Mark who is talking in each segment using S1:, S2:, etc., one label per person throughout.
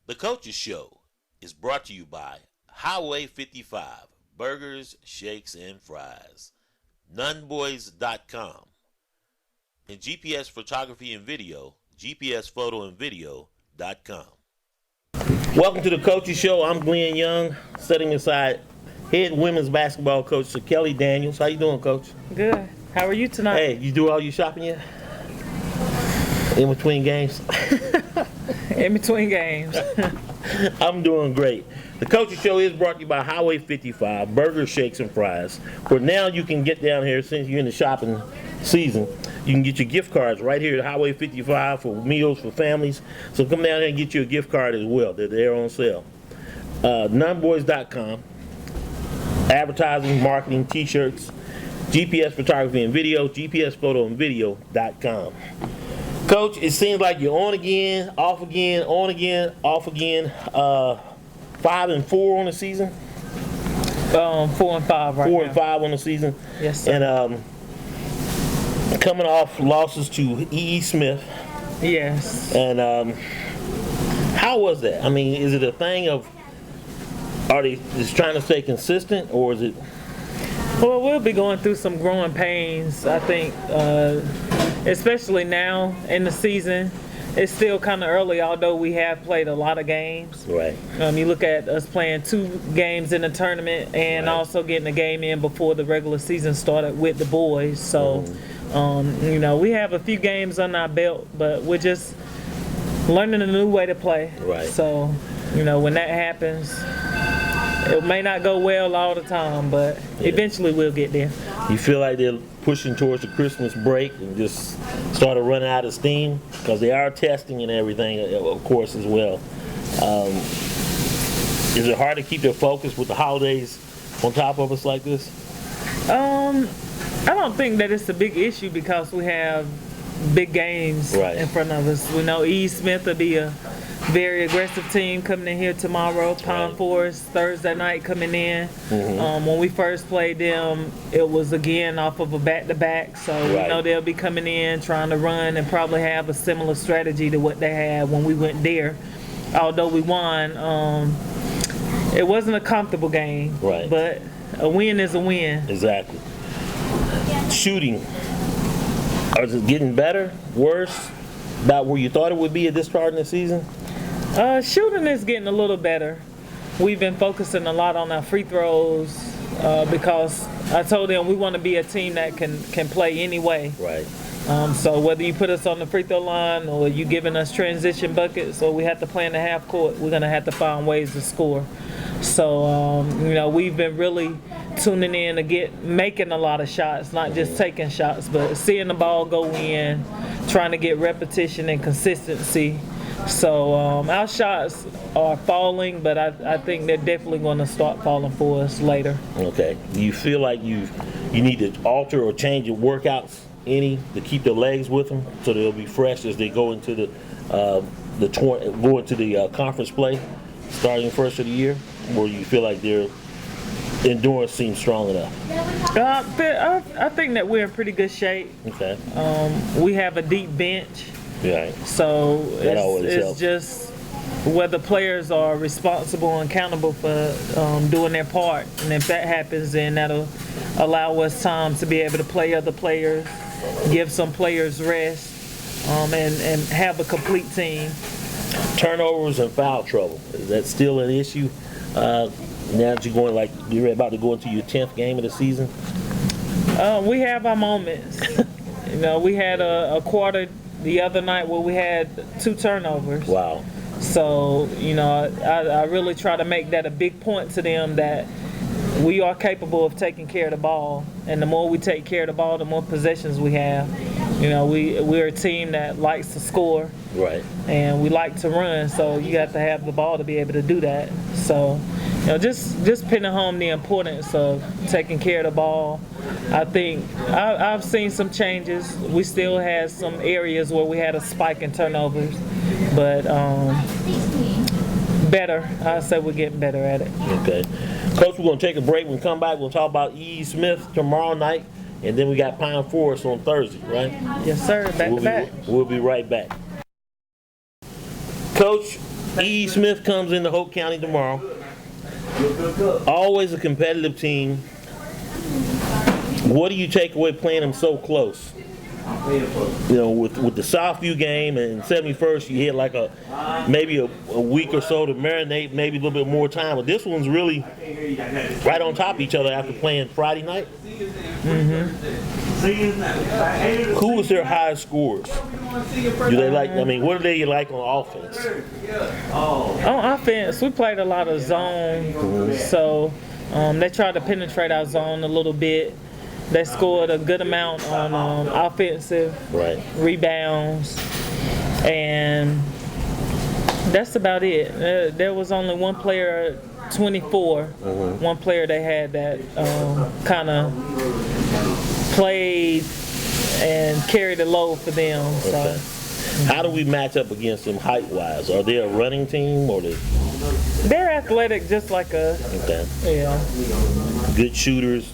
S1: The Coaches Show is brought to you by Highway 55, Burgers, Shakes, and Fries, Nunboys.com, and GPS Photography and Video, GPSPhotoandVideo.com. Welcome to the Coaches Show. I'm Glenn Young, sitting aside head women's basketball coach Sakellie Daniels. How you doing, Coach?
S2: Good. How are you tonight?
S1: Hey, you do all your shopping yet? In between games?
S2: In between games.
S1: I'm doing great. The Coaches Show is brought to you by Highway 55, Burgers, Shakes, and Fries. For now, you can get down here, since you're in the shopping season, you can get your gift cards right here at Highway 55 for meals for families. So come down here and get you a gift card as well. They're on sale. Nunboys.com, advertising, marketing, t-shirts, GPS Photography and Video, GPSPhotoandVideo.com. Coach, it seems like you're on again, off again, on again, off again. 5-4 on the season.
S2: 4-5 right
S1: 4-5 on the season.
S2: Yes, sir.
S1: And coming off losses to EE Smith.
S2: Yes.
S1: And how was that? I mean, is it a thing of, are they just trying to stay consistent, or is it?
S2: Well, we'll be going through some growing pains, I think, especially now in the season. It's still kind of early, although we have played a lot of games.
S1: Right.
S2: You look at us playing 2 games in the tournament and also getting a game in before the regular season started with the boys. So, you know, we have a few games on our belt, but we're just learning a new way to play.
S1: Right.
S2: So, you know, when that happens, it may not go well all the time, but eventually we'll get there.
S1: You feel like they're pushing towards the Christmas break and just started running out of steam? Because they are testing and everything, of course, as well. Is it hard to keep their focus with the holidays on top of us like this?
S2: I don't think that it's a big issue because we have big games in front of us. We know EE Smith will be a very aggressive team coming in here tomorrow. Pineforest Thursday night coming in. When we first played them, it was again off of a back-to-back, so we know they'll be coming in trying to run and probably have a similar strategy to what they had when we went there. Although we won, it wasn't a comfortable game, but a win is a win.
S1: Exactly. Shooting, is it getting better, worse, about where you thought it would be at this part in the season?
S2: Shooting is getting a little better. We've been focusing a lot on our free throws because I told them we want to be a team that can play anyway.
S1: Right.
S2: So whether you put us on the free throw line or you giving us transition buckets or we have to play in the half court, we're going to have to find ways to score. So, you know, we've been really tuning in to making a lot of shots, not just taking shots, but seeing the ball go in, trying to get repetition and consistency. So our shots are falling, but I think they're definitely going to start falling for us later. Okay.
S1: Do you feel like you need to alter or change your workouts any to keep their legs with them so they'll be fresh as they go into the conference play starting first of the year? Or you feel like their endurance seems strong enough?
S2: I think that we're in pretty good shape.
S1: Okay.
S2: We have a deep bench.
S1: Right.
S2: So
S1: it's
S2: just whether players are responsible and accountable for doing their part. And if that happens, then that'll allow us time to be able to play other players, give some players rest, and have a complete team.
S1: Turnovers and foul trouble, is that still an issue? Now that you're about to go into your 10th game of the season?
S2: We have our moments. You know, we had a quarter the other night where we had 2 turnovers.
S1: Wow.
S2: So, you know, I really try to make that a big point to them that we are capable of taking care of the ball. And the more we take care of the ball, the more possessions we have. You know, we're a team that likes to score.
S1: Right.
S2: And we like to run, so you have to have the ball to be able to do that. So, you know, just pinning home the importance of taking care of the ball. I think I've seen some changes. We still had some areas where we had a spike in turnovers, but better. I say we're getting better at it.
S1: Okay. Coach, we're going to take a break. When we come back, we'll talk about EE Smith tomorrow night, and then we got Pineforest on Thursday, right?
S2: Yes, sir. Back to back.
S1: We'll be right back. Coach, EE Smith comes into Hope County tomorrow. Always a competitive team. What do you take away playing them so close? You know, with the Southview game and 71st, you had like maybe a week or so to marinate, maybe a little bit more time. But this one's really right on top of each other after playing Friday night. Who was their highest scorers? Do they like? I mean, what do they like on offense?
S2: On offense, we played a lot of zone, so they tried to penetrate our zone a little bit. They scored a good amount on offensive rebounds, and that's about it. There was only one player, 24, one player they had that kind of played and carried the load for them.
S1: Okay. So, how do we match up against them height-wise? Are they a running team or
S2: they're athletic, just like us. Yeah.
S1: Good shooters.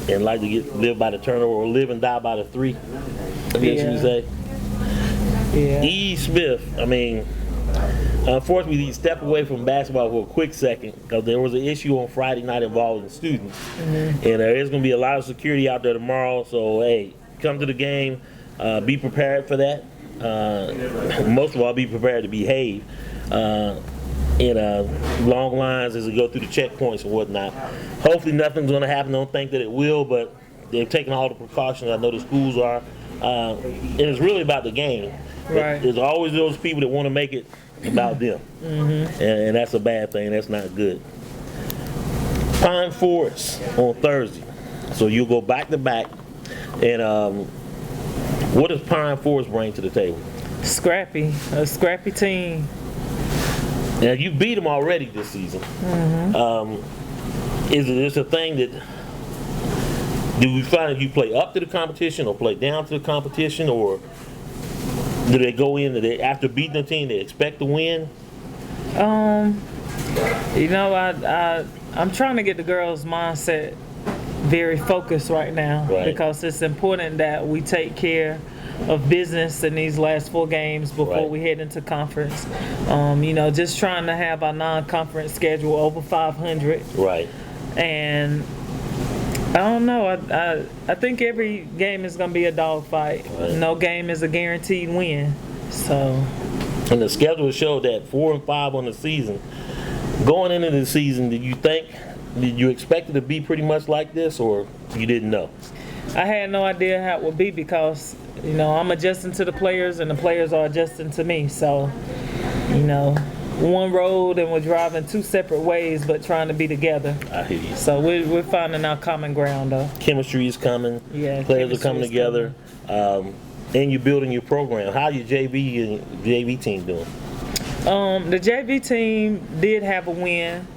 S1: And like to live by the turnover or live and die by the three, I guess you say.
S2: Yeah.
S1: EE Smith, I mean, unfortunately, he stepped away from basketball for a quick second because there was an issue on Friday night involving students. And there is going to be a lot of security out there tomorrow. So, hey, come to the game. Be prepared for that. Most of all, be prepared to behave. Long lines as we go through the checkpoints and whatnot. Hopefully nothing's going to happen. Don't think that it will, but they've taken all the precautions. I know the schools are. And it's really about the game.
S2: Right.
S1: There's always those people that want to make it about them. And that's a bad thing. That's not good. Pineforest on Thursday. So you'll go back to back. And what does Pineforest bring to the table?
S2: Scrappy. A scrappy team.
S1: Now, you beat them already this season. Is it just a thing that, do we find that you play up to the competition or play down to the competition, or do they go in, after beating the team, they expect to win?
S2: You know, I'm trying to get the girls' mindset very focused right now, because it's important that we take care of business in these last 4 games before we head into conference. You know, just trying to have our non-conference schedule over 500.
S1: Right.
S2: And I don't know. I think every game is going to be a dogfight. No game is a guaranteed win. So.
S1: And the schedule showed that 4 and 5 on the season. Going into the season, did you expect it to be pretty much like this, or you didn't know?
S2: I had no idea how it would be because, you know, I'm adjusting to the players and the players are adjusting to me. So, you know, one road and we're driving 2 separate ways but trying to be together. I hear you. So we're finding our common ground though.
S1: Chemistry is coming.
S2: Yeah,
S1: players are coming together. And you're building your program. How your JV team doing?
S2: The JV team did have a win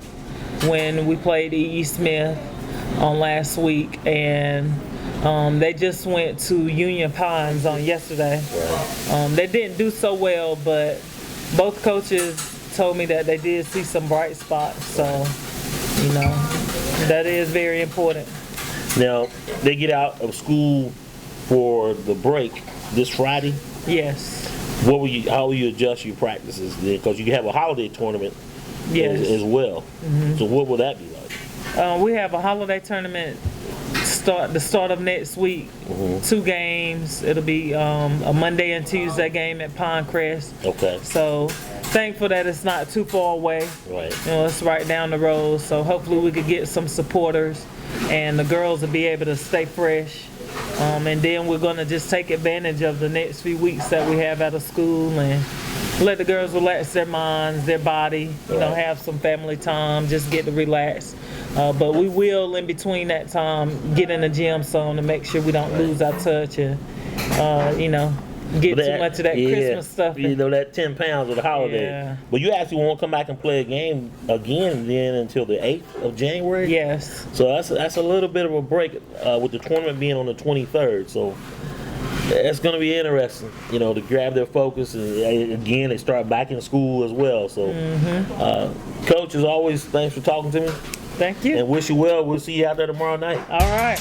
S2: when we played EE Smith on last week, and they just went to Union Pines on yesterday. They didn't do so well, but both coaches told me that they did see some bright spots. So, you know, that is very important.
S1: Now, they get out of school for the break this Friday?
S2: Yes.
S1: How will you adjust your practices then? Because you have a holiday tournament as well. So what will that be like?
S2: We have a holiday tournament the start of next week. 2 games. It'll be a Monday and Tuesday game at Pinecrest.
S1: Okay.
S2: So thankful that it's not too far away.
S1: Right.
S2: You know, it's right down the road. So hopefully we could get some supporters and the girls will be able to stay fresh. And then we're going to just take advantage of the next few weeks that we have out of school and let the girls relax their minds, their body, you know, have some family time, just get to relax. But we will, in between that time, get in the gym some to make sure we don't lose our touch and, you know, get too much of that Christmas stuff.
S1: You know, that 10 pounds of the holiday.
S2: Yeah.
S1: But you actually won't come back and play a game again then until the 8th of January?
S2: Yes.
S1: So that's a little bit of a break with the tournament being on the 23rd. So it's going to be interesting, you know, to grab their focus. And again, they start back in school as well. So, Coach, as always, thanks for talking to me.
S2: Thank you.
S1: And wish you well. We'll see you out there tomorrow night.
S2: All right.